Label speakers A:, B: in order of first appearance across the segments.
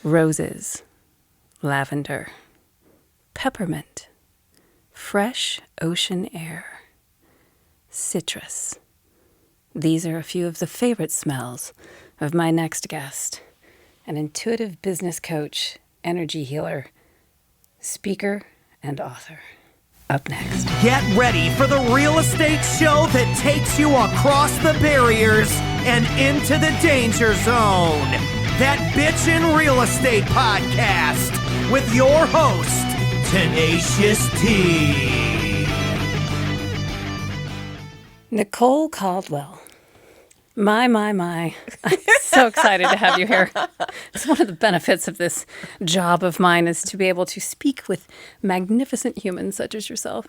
A: Roses, lavender, peppermint, fresh ocean air, citrus. These are a few of the favorite smells of my next guest, an intuitive business coach, energy healer, speaker, and author. Up next.
B: Get ready for the real estate show that takes you across the barriers and into the danger zone. That Bitchin' Real Estate Podcast with your host, Tenacious T.
A: Nicholle Caldwell. My. I'm so excited to have you here. It's one of the benefits of this job of mine is to be able to speak with magnificent humans such as yourself.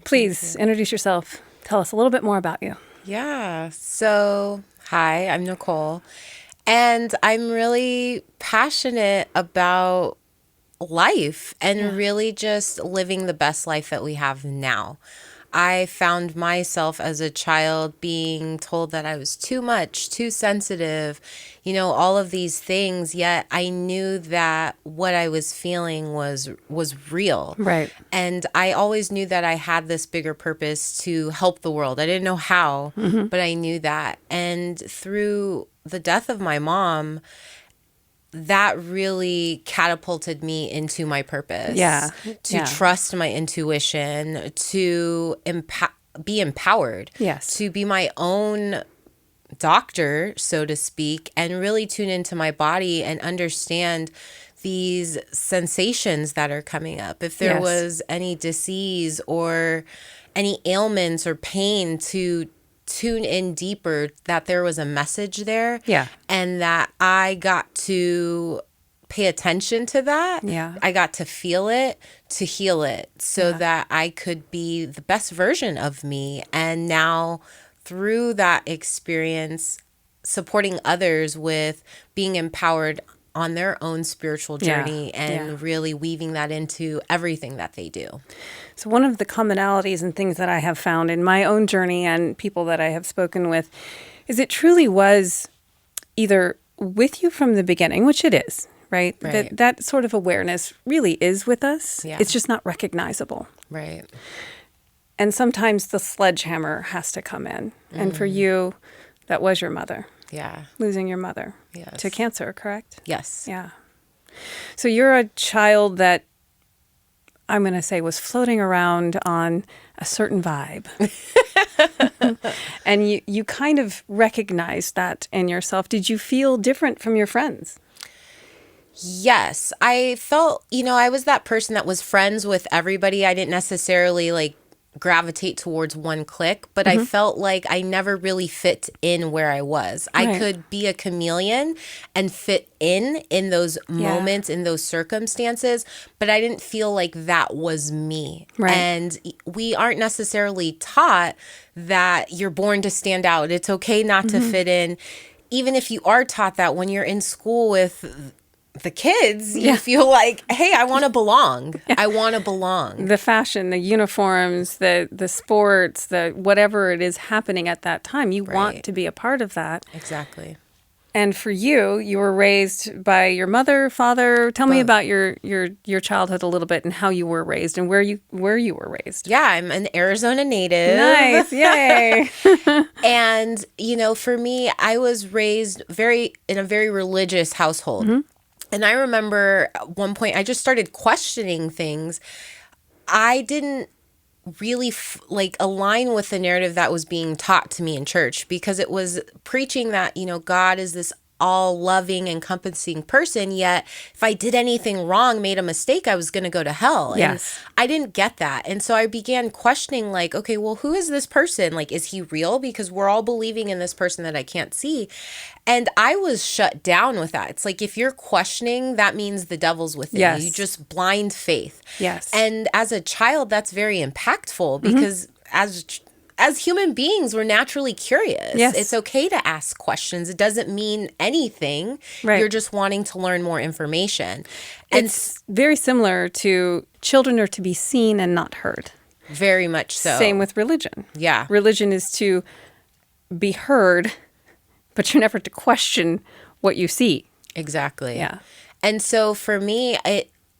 A: Please introduce yourself. Tell us a little bit more about you.
C: Yeah. So, hi, I'm Nicholle. And I'm really passionate about life and really just living the best life that we have now. I found myself as a child being told that I was too much, too sensitive, all of these things, yet I knew that what I was feeling was real.
A: Right.
C: And I always knew that I had this bigger purpose to help the world. I didn't know how, but I knew that. And through the death of my mom, that really catapulted me into my purpose.
A: Yeah.
C: To trust my intuition, to be empowered.
A: Yes.
C: To be my own doctor, so to speak, and really tune into my body and understand these sensations that are coming up. If there was any disease or any ailments or pain, to tune in deeper, that there was a message there.
A: Yeah.
C: And that I got to pay attention to that.
A: Yeah.
C: I got to feel it, to heal it, so that I could be the best version of me. And now through that experience, supporting others with being empowered on their own spiritual journey and really weaving that into everything that they do.
A: So one of the commonalities and things that I have found in my own journey and people that I have spoken with is it truly was either with you from the beginning, which it is, right? That sort of awareness really is with us.
C: Yeah.
A: It's just not recognizable.
C: Right.
A: And sometimes the sledgehammer has to come in. And for you, that was your mother.
C: Yeah.
A: Losing your mother
C: Yes.
A: to cancer, correct?
C: Yes.
A: Yeah. So you're a child that I'm going to say was floating around on a certain vibe. And you kind of recognized that in yourself. Did you feel different from your friends?
C: Yes. I felt, I was that person that was friends with everybody. I didn't necessarily gravitate towards one clique, but I felt like I never really fit in where I was.
A: Right.
C: I could be a chameleon and fit in those moments, in those circumstances, but I didn't feel like that was me.
A: Right.
C: And we aren't necessarily taught that you're born to stand out. It's okay not to fit in. Even if you are taught that when you're in school with the kids, you feel like, hey, I want to belong. I want to belong.
A: The fashion, the uniforms, the sports, the whatever it is happening at that time, you want to be a part of that.
C: Exactly.
A: And for you, you were raised by your mother, father. Tell me about your childhood a little bit and how you were raised and where you were raised.
C: Yeah, I'm an Arizona native.
A: Nice, yay!
C: And for me, I was raised in a very religious household. And I remember at one point, I just started questioning things. I didn't really align with the narrative that was being taught to me in church, because it was preaching that, God is this all loving, encompassing person. Yet if I did anything wrong, made a mistake, I was going to go to hell.
A: Yes.
C: And I didn't get that. And so I began questioning okay, well, who is this person? Is he real? Because we're all believing in this person that I can't see. And I was shut down with that. It's if you're questioning, that means the devil's within you. You just blind faith.
A: Yes.
C: And as a child, that's very impactful because as human beings, we're naturally curious.
A: Yes.
C: It's okay to ask questions. It doesn't mean anything.
A: Right.
C: You're just wanting to learn more information.
A: It's very similar to children are to be seen and not heard.
C: Very much so.
A: Same with religion.
C: Yeah.
A: Religion is to be heard, but you're never to question what you see.
C: Exactly.
A: Yeah.
C: And so for me,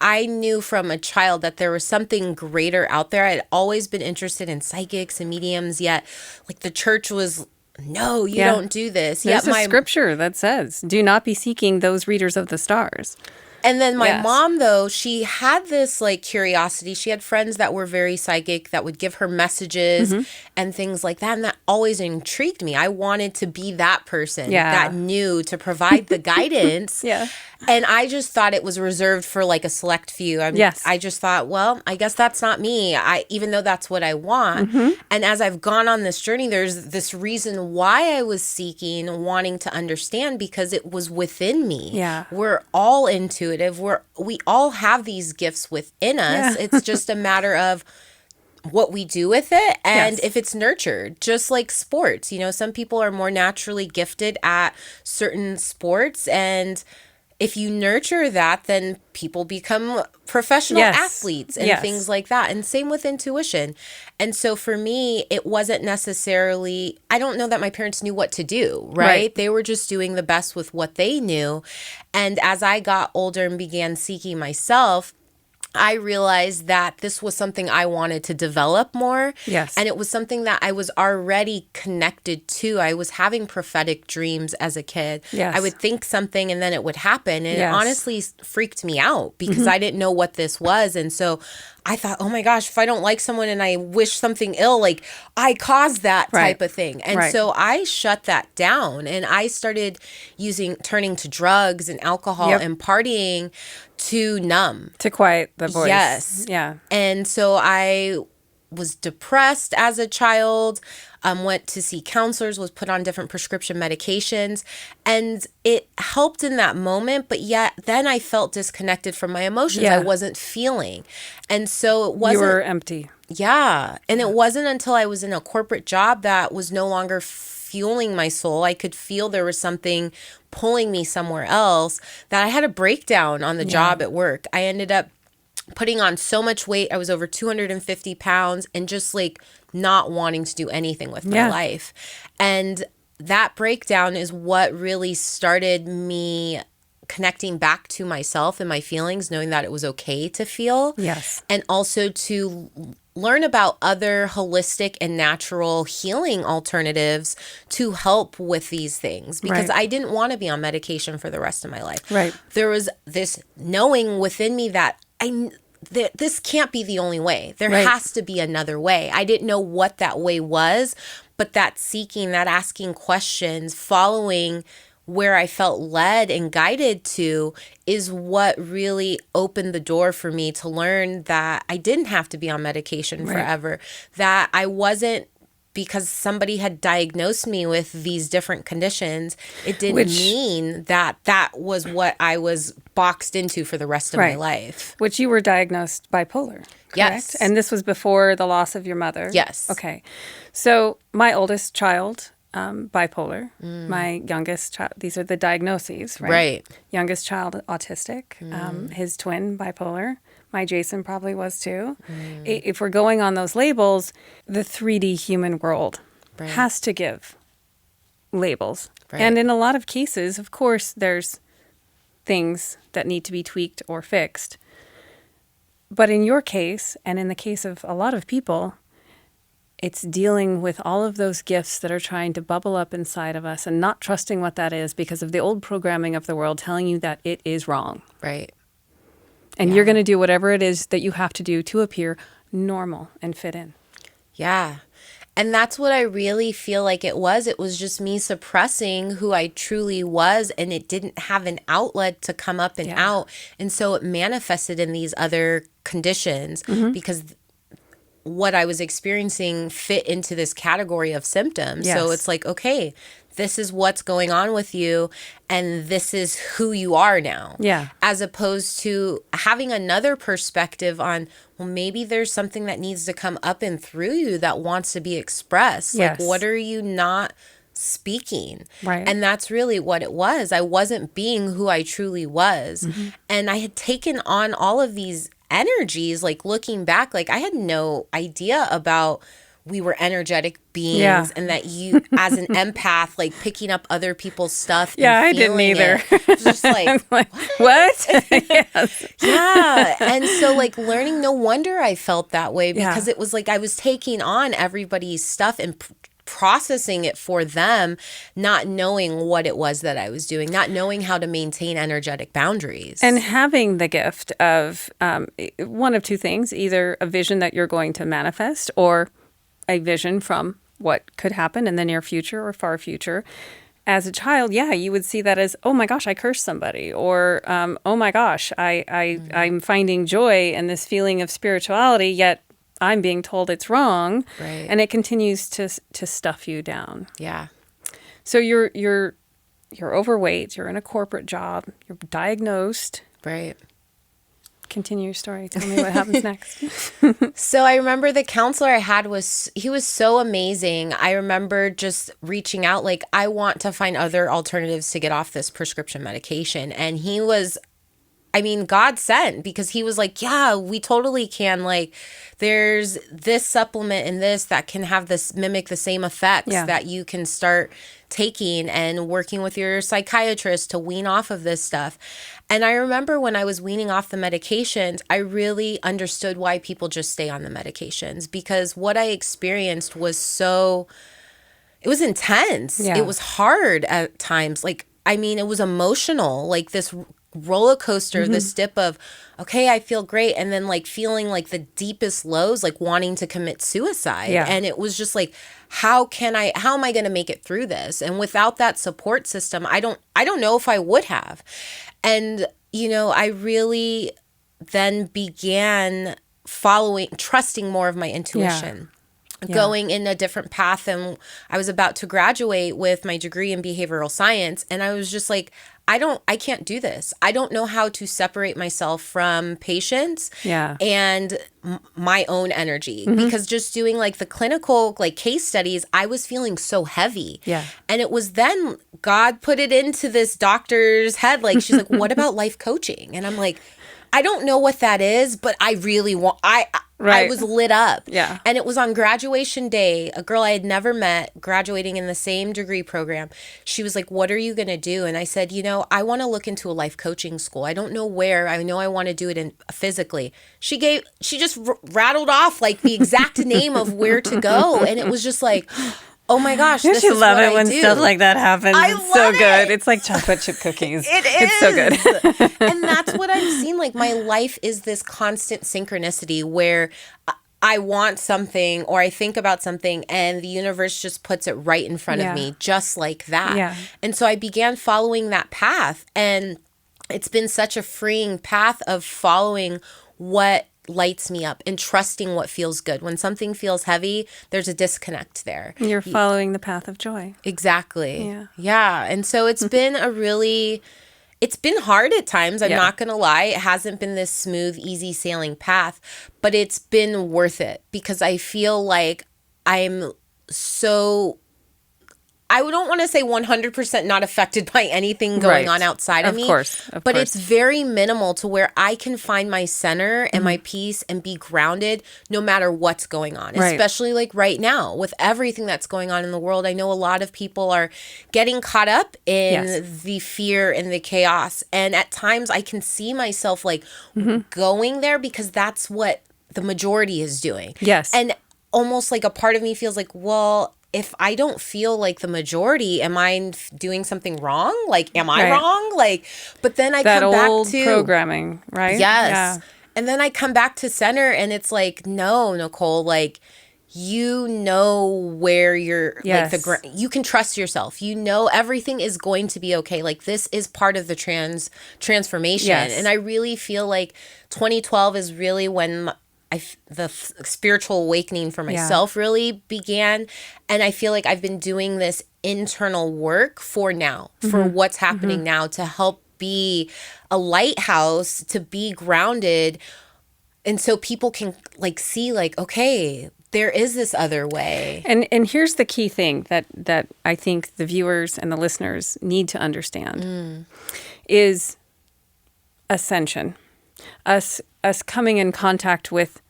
C: I knew from a child that there was something greater out there. I'd always been interested in psychics and mediums, yet like the church was, no, you don't do this.
A: There's a scripture that says, do not be seeking those readers of the stars.
C: And then my mom, though, she had this like curiosity. She had friends that were very psychic that would give her messages and things like that. And that always intrigued me. I wanted to be that person that knew to provide the guidance. And I just thought it was reserved for like a select few. I just thought, well, I guess that's not me. Even though that's what I want. And as I've gone on this journey, there's this reason why I was seeking, wanting to understand, because it was within me. We're all intuitive. We all have these gifts within us. It's just a matter of what we do with it and if it's nurtured, just like sports. You know, some people are more naturally gifted at certain sports, and if you nurture that, then people become professional athletes and things like that. And same with intuition. And so for me, it wasn't necessarily, I don't know that my parents knew what to do, right? They were just doing the best with what they knew. And as I got older and began seeking myself, I realized that this was something I wanted to develop more. And it was something that I was already connected to. I was having prophetic dreams as a kid. I would think something and then it would happen. And it honestly freaked me out because I didn't know what this was. And so I thought, oh my gosh, if I don't like someone and I wish something ill, like I caused that type of thing. And so I shut that down and I started turning to drugs and alcohol and partying to numb.
A: To quiet the voice.
C: Yes. And so I was depressed as a child, went to see counselors, was put on different prescription medications, and it helped in that moment, but yet then I felt disconnected from my emotions. I wasn't feeling. And so it wasn't...
A: You were empty.
C: And it wasn't until I was in a corporate job that was no longer fueling my soul. I could feel there was something pulling me somewhere else, that I had a breakdown on the job at work. I ended up putting on so much weight. I was over 250 pounds and just like not wanting to do anything with my life. And that breakdown is what really started me connecting back to myself and my feelings, knowing that it was okay to feel. And also to learn about other holistic and natural healing alternatives to help with these things, because I didn't want to be on medication for the rest of my life. There was this knowing within me that this can't be the only way. There has to be another way. I didn't know what that way was, but that seeking, that asking questions, following where I felt led and guided to is what really opened the door for me to learn that I didn't have to be on medication forever, that I wasn't, because somebody had diagnosed me with these different conditions, it didn't mean that that was what I was boxed into for the rest of my life.
A: Which you were diagnosed bipolar, correct? And this was before the loss of your mother? Okay. So my oldest child, bipolar, my youngest child, these are the diagnoses, right? Youngest child, autistic, his twin, bipolar. My Jason probably was too. If we're going on those labels, the 3D human world has to give labels. And in a lot of cases, of course, there's things that need to be tweaked or fixed. But in your case, and in the case of a lot of people, it's dealing with all of those gifts that are trying to bubble up inside of us and not trusting what that is because of the old programming of the world telling you that it is wrong. And you're going to do whatever it is that you have to do to appear normal and fit in.
C: And that's what I really feel like it was. It was just me suppressing who I truly was, and it didn't have an outlet to come up and out. And so it manifested in these other conditions because what I was experiencing fit into this category of symptoms. So it's like, okay, this is what's going on with you, and this is who you are now. As opposed to having another perspective on, well, maybe there's something that needs to come up and through you that wants to be expressed. Like, what are you not speaking? And that's really what it was. I wasn't being who I truly was. And I had taken on all of these energies, like looking back, like I had no idea about we were energetic beings
A: Yeah.
C: and that you, as an empath, like picking up other people's stuff.
A: Yeah,
C: and
A: I didn't
C: feeling
A: either.
C: It was just like,
A: what? Yes.
C: yeah. And so like learning, no wonder I felt that way because
A: Yeah.
C: it was like I was taking on everybody's stuff and processing it for them, not knowing what it was that I was doing, not knowing how to maintain energetic boundaries.
A: And having the gift of one of two things, either a vision that you're going to manifest or a vision from what could happen in the near future or far future. As a child, yeah, you would see that as, oh my gosh, I cursed somebody, or oh my gosh, I'm finding joy in this feeling of spirituality, yet I'm being told it's wrong,
C: Right.
A: and it continues to stuff you down.
C: Yeah.
A: So you're overweight, you're in a corporate job, you're diagnosed.
C: Right.
A: Continue your story. Tell me what happens next.
C: So I remember the counselor I had he was so amazing. I remember just reaching out, like, I want to find other alternatives to get off this prescription medication. And he was, I mean, God sent, because he was like, yeah, we totally can. Like, there's this supplement and this that can have this, mimic the same effects that you can start taking and working with your psychiatrist to wean off of this stuff. And I remember when I was weaning off the medications, I really understood why people just stay on the medications, because what I experienced was it was intense.
A: Yeah.
C: It was hard at times. Like, I mean, it was emotional, like this roller coaster, this dip of, okay, I feel great. And then like feeling like the deepest lows, like wanting to commit suicide.
A: Yeah.
C: And it was just like, how am I going to make it through this? And without that support system, I don't know if I would have. And, you know, I really then began trusting more of my intuition. Going in a different path. And I was about to graduate with my degree in behavioral science. And I was just like, I can't do this. I don't know how to separate myself from patients and my own energy, because just doing like the clinical like case studies, I was feeling so heavy. Yeah. And it was then God put it into this doctor's head. Like, she's like, what about life coaching? And I'm like, I don't know what that is, but I really want, I was lit up. Yeah. And it was on graduation day, a girl I had never met, graduating in the same degree program. She was like, what are you going to do? And I said, you know, I want to look into a life coaching school. I don't know where. I know I want to do it physically. She just rattled off like the exact name of where to go. And it was just like, oh my gosh, this is
A: love
C: what
A: it when
C: I do.
A: stuff like that happens.
C: I
A: It's so
C: love
A: good.
C: it.
A: It's like chocolate chip cookies.
C: It's
A: so good.
C: And that's what I've seen. Like, my life is this constant synchronicity where I want something or I think about something and the universe just puts it right in front of me, just like that. Yeah. And so I began following that path. And it's been such a freeing path of following what lights me up and trusting what feels good. When something feels heavy, there's a disconnect there.
A: You're following the path of joy.
C: Exactly. Yeah. And so it's been it's been hard at times. I'm not going to lie. It hasn't been this smooth, easy sailing path, but it's been worth it because I feel like I'm so, I don't want to say 100% not affected by anything going on outside of me. Of course. But it's very minimal to where I can find my center and my peace and be grounded no matter what's going on, especially like right now with everything that's going on in the world. I know a lot of people are getting caught up in the fear and the chaos. And at times I can see myself like going there because that's what the majority is doing. Yes. And almost like a part of me feels like, well, if I don't feel like the majority, am I doing something wrong? Like, am I wrong? Like, but then I come back to
A: old programming, right?
C: Yes. Yeah. And then I come back to center and it's like, no, Nicholle, like, you know where you're, like, you can trust yourself. You know, everything is going to be okay. Like, this is part of the transformation. Yes. And I really feel like 2012 is really when the spiritual awakening for myself really began. And I feel like I've been doing this internal work for what's happening now, to help be a lighthouse, to be grounded. And so people can like see like, okay, there is this other way.
A: And here's the key thing that I think the viewers and the listeners need to understand is ascension. Us coming in contact with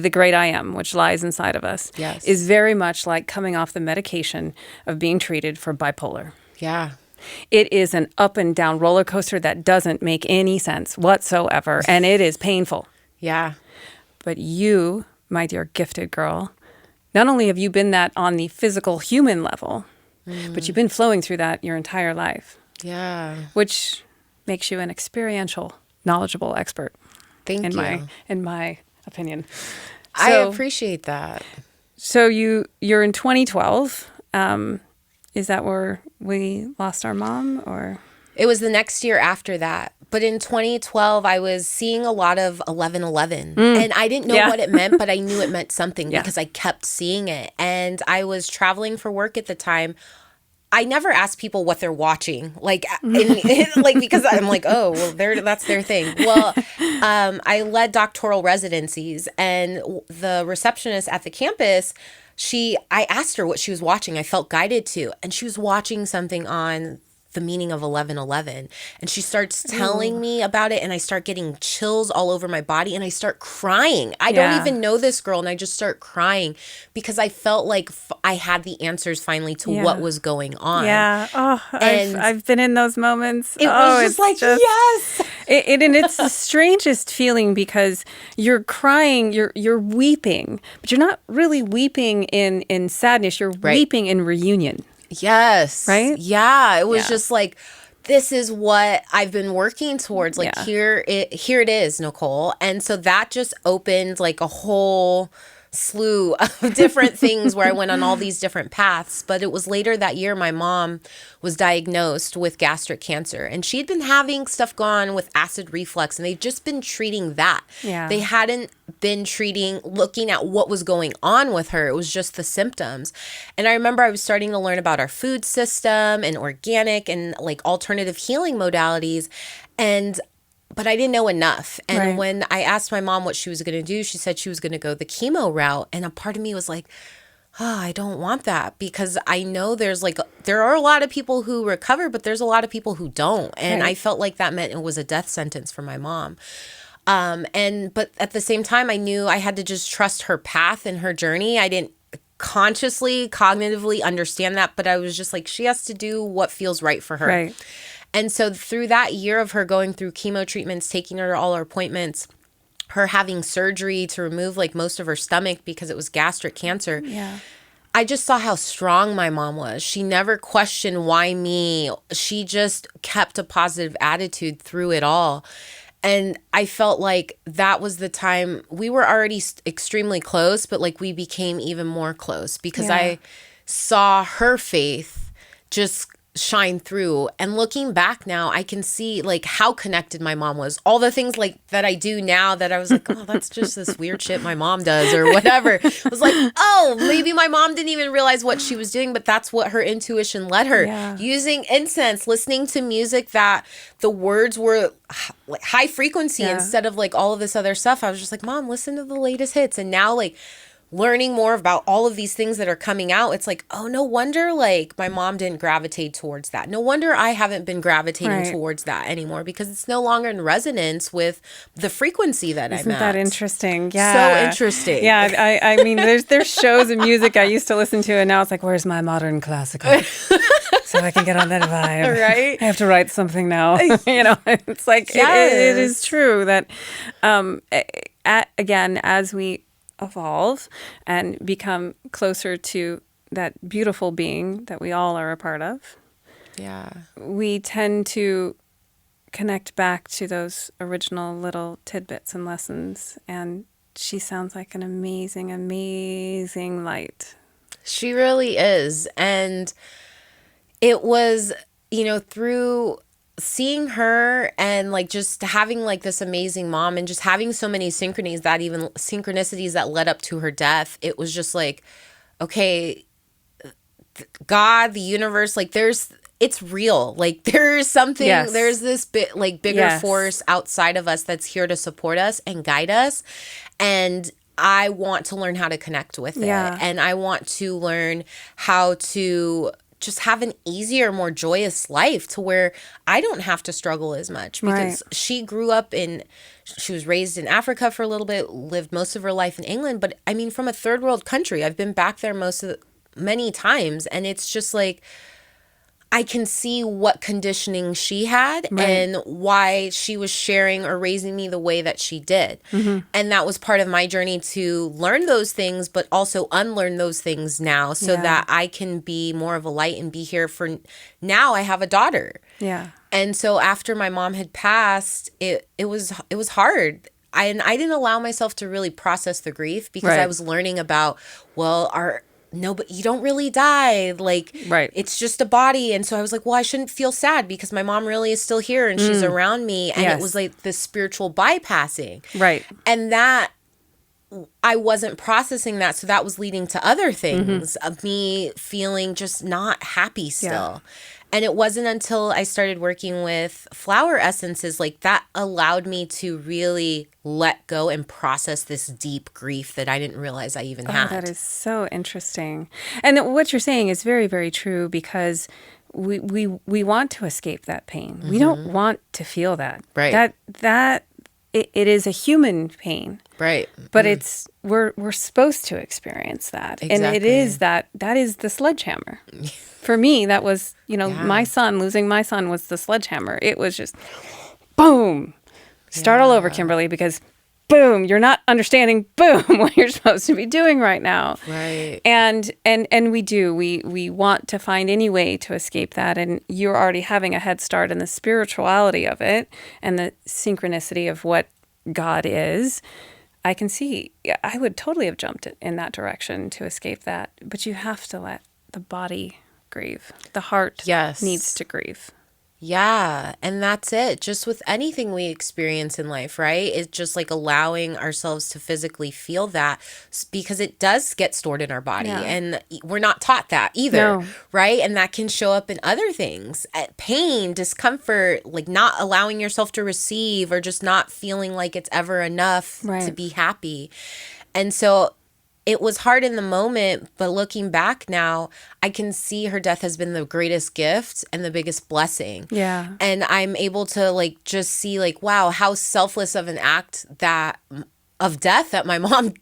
A: the great I am, which lies inside of us,
C: Yes.
A: is very much like coming off the medication of being treated for bipolar.
C: Yeah.
A: It is an up and down roller coaster that doesn't make any sense whatsoever, and it is painful.
C: Yeah.
A: But you, my dear gifted girl, not only have you been that on the physical human level, but you've been flowing through that your entire life,
C: Yeah.
A: which makes you an experiential, knowledgeable expert.
C: Thank you.
A: In my opinion.
C: I
A: So-
C: appreciate that.
A: So you're in 2012. Is that where we lost our mom, or?
C: It was the next year after that. But in 2012, I was seeing a lot of 1111. And I didn't know
A: Yeah.
C: what it meant, but I knew it meant something
A: Yeah.
C: because I kept seeing it. And I was traveling for work at the time. I never asked people what they're watching, like, like because I'm like, oh, well, that's their thing. Well, I led doctoral residencies, and the receptionist at the campus, I asked her what she was watching. I felt guided to, and she was watching something on the meaning of 1111, and she starts telling me about it, and I start getting chills all over my body, and I start crying. I don't even know this girl, and I just start crying because I felt like I had the answers finally to what was going on.
A: Yeah. Oh,
C: And
A: I've been in those moments.
C: It was just like, yes.
A: And it's the strangest feeling because you're crying, you're weeping, but you're not really weeping in sadness. You're weeping in reunion.
C: Yes.
A: Right?
C: Yeah. It was just like, this is what I've been working towards. Like, here it is, Nicholle. And so that just opened like a whole slew of different things where I went on all these different paths. But it was later that year my mom was diagnosed with gastric cancer, and she'd been having stuff going on with acid reflux, and they'd just been treating that.
A: Yeah.
C: They hadn't been looking at what was going on with her. It was just the symptoms. And I remember I was starting to learn about our food system and organic and like alternative healing modalities, but I didn't know enough. And when I asked my mom what she was going to do, she said she was going to go the chemo route. And a part of me was like, oh, I don't want that, because I know there are a lot of people who recover, but there's a lot of people who don't. And I felt like that meant it was a death sentence for my mom. But at the same time, I knew I had to just trust her path and her journey. I didn't cognitively understand that, but I was just like, she has to do what feels right for her.
A: Right.
C: And so through that year of her going through chemo treatments, taking her to all her appointments, her having surgery to remove like most of her stomach because it was gastric cancer.
A: Yeah.
C: I just saw how strong my mom was. She never questioned why me. She just kept a positive attitude through it all. And I felt like that was the time we were already extremely close, but like we became even more close because I saw her faith just shine through. And looking back now, I can see like how connected my mom was. All the things like that I do now that I was like, oh, that's just this weird shit my mom does or whatever. It was like, oh, maybe my mom didn't even realize what she was doing, but that's what her intuition led her.
A: Yeah.
C: Using incense, listening to music that the words were like high frequency instead of like all of this other stuff. I was just like, Mom, listen to the latest hits. And now like learning more about all of these things that are coming out, it's like, oh, no wonder like my mom didn't gravitate towards that. No wonder I haven't been gravitating towards that anymore, because it's no longer in resonance with the frequency that I'm at.
A: Isn't that interesting? Yeah.
C: So interesting.
A: Yeah. I mean, there's shows and music I used to listen to, and now it's like, where's my modern classical? So I can get on that vibe.
C: Right?
A: I have to write something now. It's like, it is true that, again, as we evolve and become closer to that beautiful being that we all are a part of, we tend to connect back to those original little tidbits and lessons. And she sounds like an amazing, amazing light.
C: She really is. And it was, through seeing her and like just having like this amazing mom and just having so many synchronicities that led up to her death, it was just like, okay, God, the universe, like it's real. Like there's something, there's this bit like bigger force outside of us that's here to support us and guide us. And I want to learn how to connect with it. And I want to learn how to just have an easier, more joyous life to where I don't have to struggle as much because she grew up she was raised in Africa for a little bit, lived most of her life in England. But I mean, from a third world country, I've been back there many times. And it's just like, I can see what conditioning she had and why she was sharing or raising me the way that she did. And that was part of my journey to learn those things, but also unlearn those things now so that I can be more of a light and be here for now. I have a daughter. Yeah. And so after my mom had passed, it was hard. I didn't allow myself to really process the grief because I was learning about, no, but you don't really die. Like, it's just a body. And so I was like, well, I shouldn't feel sad because my mom really is still here and she's around me. And it was like this spiritual bypassing. Right. And that I wasn't processing that. So that was leading to other things of me feeling just not happy still. Yeah. And it wasn't until I started working with flower essences like that allowed me to really let go and process this deep grief that I didn't realize I even had.
A: That is so interesting. And what you're saying is very, very true because we want to escape that pain. We don't want to feel that. Right. It is a human pain. Right. But we're supposed to experience that. Exactly. And it is that is the sledgehammer. For me, that was, losing my son was the sledgehammer. It was just, boom, start all over, Kimberly, because boom, you're not understanding, boom, what you're supposed to be doing right now. Right. And we do. We want to find any way to escape that. And you're already having a head start in the spirituality of it and the synchronicity of what God is. I can see, I would totally have jumped in that direction to escape that. But you have to let the body grieve. The heart needs to grieve.
C: Yeah. And that's it. Just with anything we experience in life, right? It's just like allowing ourselves to physically feel that because it does get stored in our body. Yeah. And we're not taught that either, right? And that can show up in other things. Pain, discomfort, like not allowing yourself to receive or just not feeling like it's ever enough to be happy. And so it was hard in the moment, but looking back now, I can see her death has been the greatest gift and the biggest blessing. Yeah. And I'm able to just see wow, how selfless of an act of death that my mom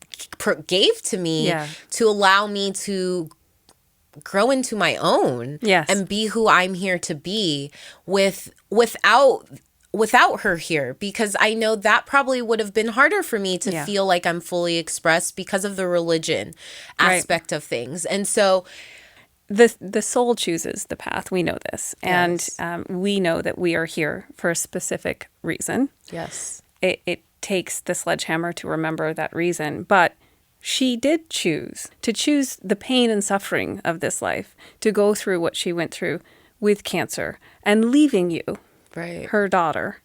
C: gave to me to allow me to grow into my own and be who I'm here to be without her here, because I know that probably would have been harder for me to feel like I'm fully expressed because of the religion aspect of things. And so
A: the soul chooses the path. We know this. Yes. And we know that we are here for a specific reason. Yes. It takes the sledgehammer to remember that reason. But she did choose the pain and suffering of this life, to go through what she went through with cancer and leaving you. Right. Her daughter,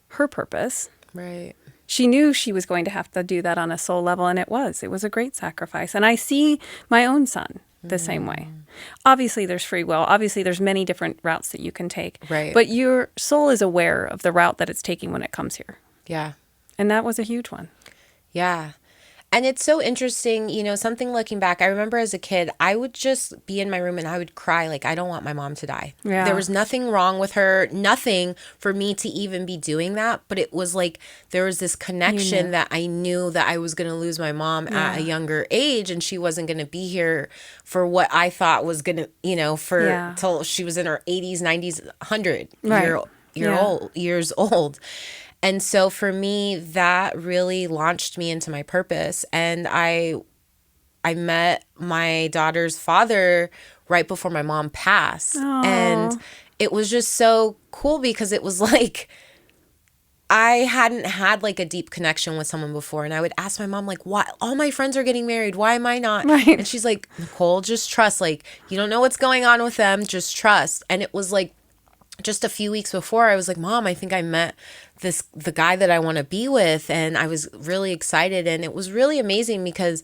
A: her purpose. Right. She knew she was going to have to do that on a soul level, and it was a great sacrifice. And I see my own son the same way. Obviously, there's free will. Obviously, there's many different routes that you can take. Right. But your soul is aware of the route that it's taking when it comes here. Yeah. And that was a huge one.
C: Yeah. And it's so interesting, something looking back. I remember as a kid, I would just be in my room and I would cry like, I don't want my mom to die. Yeah. There was nothing wrong with her, nothing for me to even be doing that. But it was like there was this connection that I knew that I was going to lose my mom at a younger age, and she wasn't going to be here for what I thought was going to, till she was in her 80s, 90s, 100 years old. And so for me, that really launched me into my purpose. And I met my daughter's father right before my mom passed. Aww. And it was just so cool because it was like I hadn't had a deep connection with someone before. And I would ask my mom, why all my friends are getting married? Why am I not? Right. And she's like, Nicholle, just trust. You don't know what's going on with them. Just trust. And it was just a few weeks before, I was like, Mom, I think I met the guy that I want to be with. And I was really excited. And it was really amazing because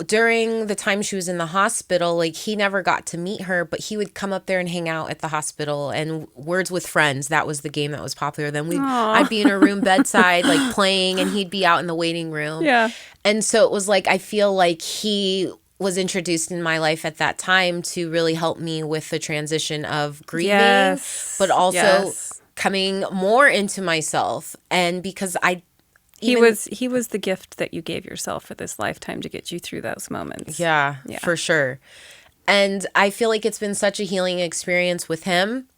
C: during the time she was in the hospital, he never got to meet her, but he would come up there and hang out at the hospital. And Words with Friends, that was the game that was popular. Then I'd be in her room bedside, playing, and he'd be out in the waiting room. Yeah. And so it was I feel like he was introduced in my life at that time to really help me with the transition of grieving,
A: Yes.
C: but also
A: Yes.
C: coming more into myself. And because
A: He was the gift that you gave yourself for this lifetime to get you through those moments.
C: Yeah,
A: Yeah.
C: for sure. And I feel like it's been such a healing experience with him.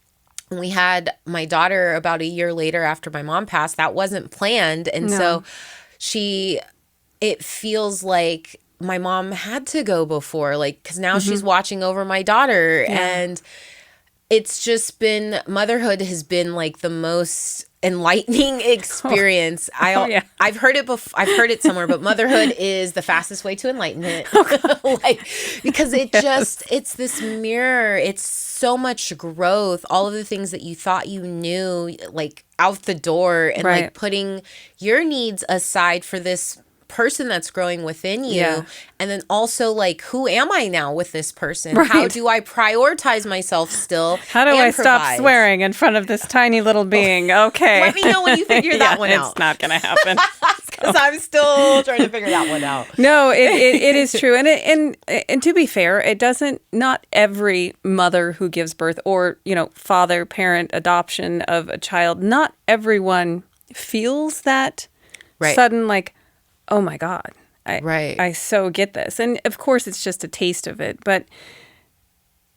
C: We had my daughter about a year later after my mom passed. That wasn't planned. And so it feels like my mom had to go before, like, because now she's watching over my daughter. And it's just been, motherhood has been like the most enlightening experience. I've heard it before. I've heard it somewhere, but motherhood is the fastest way to enlightenment. Like, because it's this mirror. It's so much growth. All of the things that you thought you knew, like, out the door, and like putting your needs aside for this person that's growing within you. And then also, like, who am I now with this person? How do I prioritize myself still?
A: How do I stop swearing in front of this tiny little being? Okay.
C: Let me know when you figure that one out.
A: It's not going to happen.
C: Because I'm still trying to figure that one out.
A: No, it is true. And to be fair, it doesn't, not every mother who gives birth or, father, parent, adoption of a child, not everyone feels that sudden, like, oh my God, I so get this. And of course, it's just a taste of it. But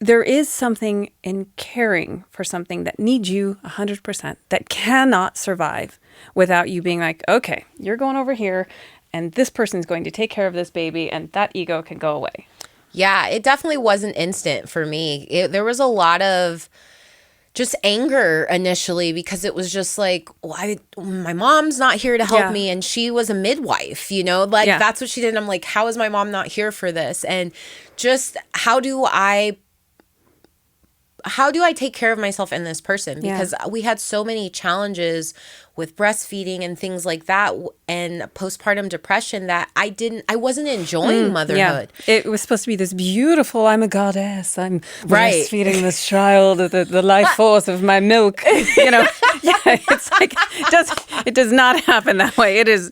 A: there is something in caring for something that needs you 100%, that cannot survive without you being like, okay, you're going over here and this person's going to take care of this baby, and that ego can go away.
C: Yeah, it definitely wasn't instant for me. There was a lot of just anger initially, because it was just like, my mom's not here to help me, and she was a midwife, that's what she did. And I'm like, how is my mom not here for this? And just how do I take care of myself and this person? Because we had so many challenges with breastfeeding and things like that, and postpartum depression, that I wasn't enjoying motherhood.
A: Yeah. It was supposed to be this beautiful, I'm a goddess, I'm breastfeeding this child, the life force of my milk. It's like, it does not happen that way. It is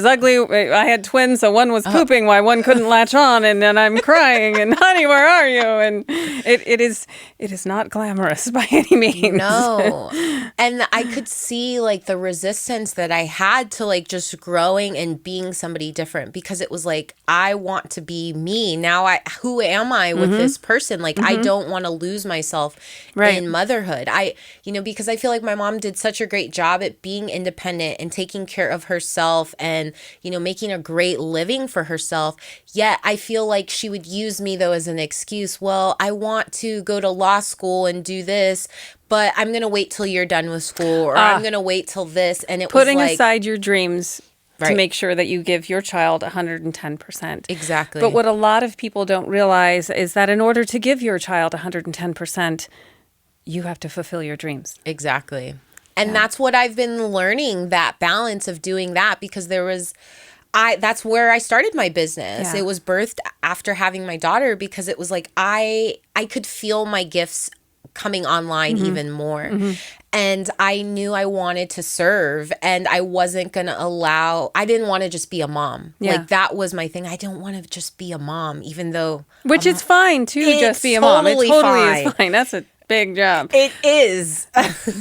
A: ugly. I had twins, so one was pooping while one couldn't latch on, and then I'm crying, and honey, where are you? And it is not glamorous by any means.
C: No. And I could see, like, the resistance that I had to, like, just growing and being somebody different, because it was like, I want to be me. Now who am I with this person? Like, I don't want to lose myself in motherhood. Because I feel like my mom did such a great job at being independent and taking care of herself and, making a great living for herself. Yet I feel like she would use me, though, as an excuse. Well, I want to go to law school and do this, but I'm going to wait till you're done with school, or I'm going to wait till this. And it
A: putting
C: was like,
A: aside your dreams to make sure that you give your child 110%.
C: Exactly.
A: But what a lot of people don't realize is that in order to give your child 110%, you have to fulfill your dreams.
C: Exactly. And that's what I've been learning, that balance of doing that, because that's where I started my business.
A: Yeah.
C: It was birthed after having my daughter, because it was like, I could feel my gifts coming online even more. And I knew I wanted to serve, and I wasn't going to I didn't want to just be a mom. Like, that was my thing. I don't want to just be a mom, even though.
A: Which is fine to just be a mom. It totally is fine. That's a big job.
C: It is.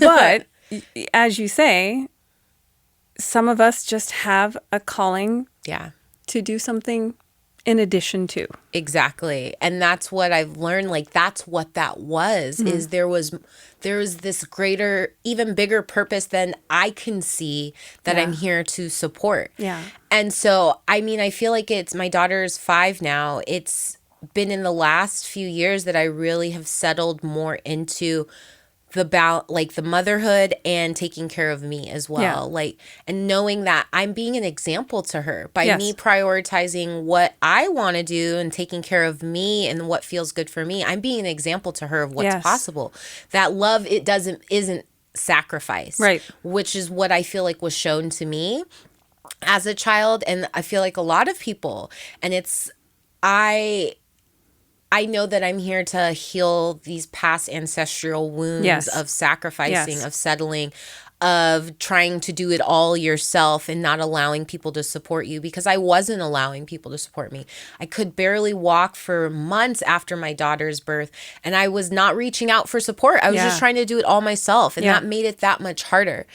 A: But as you say, some of us just have a calling to do something in addition to.
C: Exactly. And that's what I've learned. Like, that's what that was, is there was this greater, even bigger purpose than I can see that I'm here to support.
A: Yeah.
C: And so, I feel like my daughter's 5 now. It's been in the last few years that I really have settled more into the motherhood and taking care of me as well. Like, and knowing that I'm being an example to her by me prioritizing what I want to do and taking care of me and what feels good for me. I'm being an example to her of what's possible. That love, isn't sacrifice. Right. Which is what I feel like was shown to me as a child. And I feel like a lot of people, and I know that I'm here to heal these past ancestral wounds of sacrificing, of settling, of trying to do it all yourself and not allowing people to support you, because I wasn't allowing people to support me. I could barely walk for months after my daughter's birth, and I was not reaching out for support. I was just trying to do it all myself, and that made it that much harder.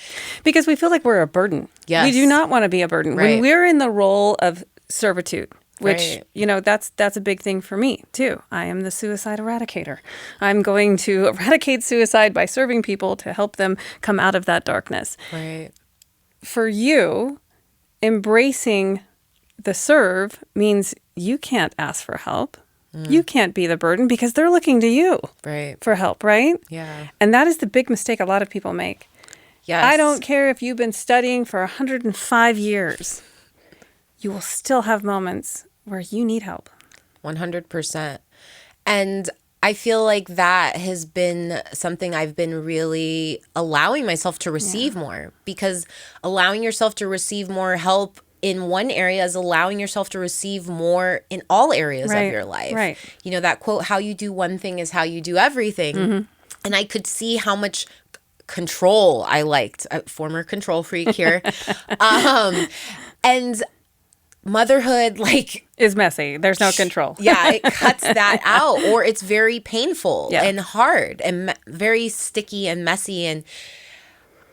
A: Because we feel like we're a burden.
C: Yes.
A: We do not want to be a burden.
C: Right.
A: When we're in the role of servitude, which,
C: Right.
A: you know, that's a big thing for me, too. I am the suicide eradicator. I'm going to eradicate suicide by serving people to help them come out of that darkness.
C: Right.
A: For you, embracing the serve means you can't ask for help. You can't be the burden because they're looking to you
C: Right.
A: for help, right?
C: Yeah.
A: And that is the big mistake a lot of people make.
C: Yes.
A: I don't care if you've been studying for 105 years. You will still have moments where you need help.
C: 100%. And I feel like that has been something I've been really allowing myself to receive more, because allowing yourself to receive more help in one area is allowing yourself to receive more in all areas of your life.
A: Right.
C: You know, that quote, how you do one thing is how you do everything.
A: Mm-hmm.
C: And I could see how much control I liked. A former control freak here. And motherhood, like,
A: Is messy. There's no control.
C: yeah, it cuts that out, or it's very painful
A: Yeah.
C: and hard and very sticky and messy. And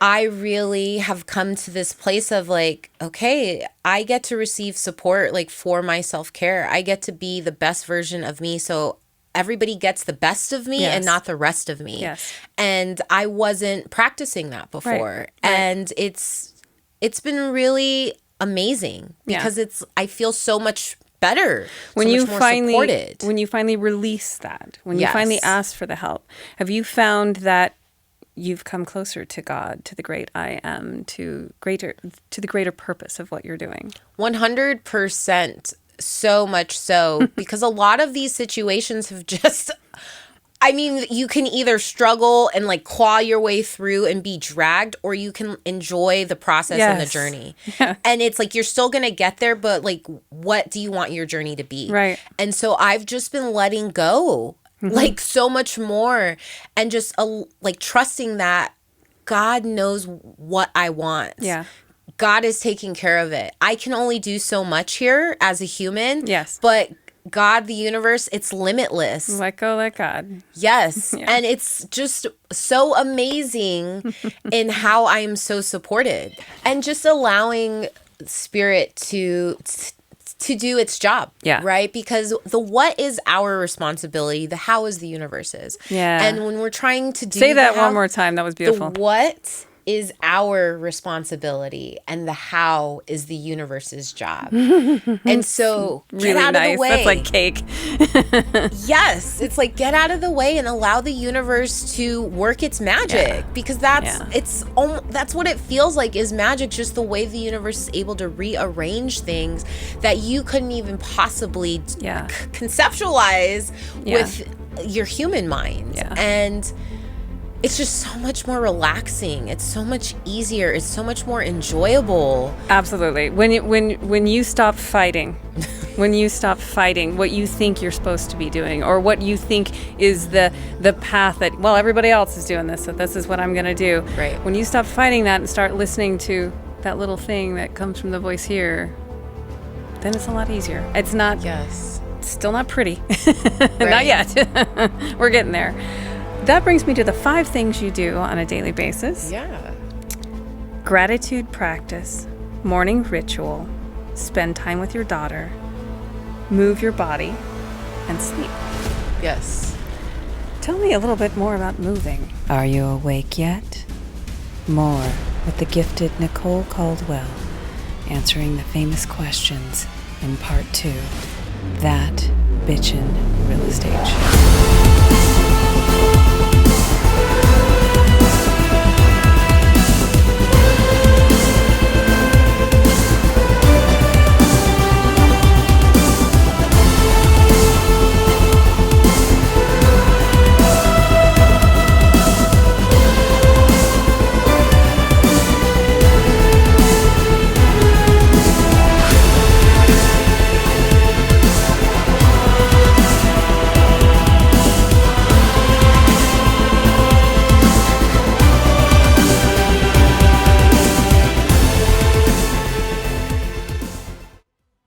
C: I really have come to this place of like, okay, I get to receive support like for my self-care. I get to be the best version of me. So everybody gets the best of me and not the rest of me.
A: Yes.
C: And I wasn't practicing that before.
A: Right.
C: And it's been really amazing because I feel so much better
A: When
C: so
A: you
C: much more
A: finally
C: supported.
A: when you finally release that, when you
C: Yes.
A: finally ask for the help, have you found that you've come closer to God, to the great I am, to the greater purpose of what you're doing?
C: 100%, so much so, because a lot of these situations have just, I mean, you can either struggle and like claw your way through and be dragged, or you can enjoy the process and the
A: Yes.
C: journey.
A: Yeah.
C: And it's like, you're still going to get there, but like, what do you want your journey to be?
A: Right.
C: And so I've just been letting go, like so much more, and just like trusting that God knows what I want.
A: Yeah.
C: God is taking care of it. I can only do so much here as a human.
A: Yes.
C: But God, the universe, it's limitless.
A: Let go, let God.
C: Yes.
A: Yeah.
C: And it's just so amazing in how I am so supported. And just allowing spirit to do its job.
A: Yeah.
C: Right? Because the what is our responsibility, the how is the universe's.
A: Yeah.
C: And when we're trying to do
A: Say that
C: the how,
A: one more time. That was beautiful.
C: the what is our responsibility, and the how is the universe's job. And so get
A: Really
C: out
A: nice.
C: of the way.
A: That's like cake.
C: Yes, it's like get out of the way and allow the universe to work its magic, because that's what it feels like is magic, just the way the universe is able to rearrange things that you couldn't even possibly conceptualize with your human mind.
A: Yeah.
C: And it's just so much more relaxing. It's so much easier. It's so much more enjoyable.
A: Absolutely. When you stop fighting, when you stop fighting what you think you're supposed to be doing, or what you think is the path that, well, everybody else is doing this, so this is what I'm going to do.
C: Right.
A: When you stop fighting that and start listening to that little thing that comes from the voice here, then it's a lot easier. It's not.
C: Yes.
A: Still not pretty. Not yet. We're getting there. That brings me to the 5 things you do on a daily basis.
C: Yeah.
A: Gratitude practice, morning ritual, spend time with your daughter, move your body, and sleep.
C: Yes.
A: Tell me a little bit more about moving. Are you awake yet? More with the gifted Nicholle Caldwell, answering the famous questions in part 2. That Bitchin' Real Estate Show.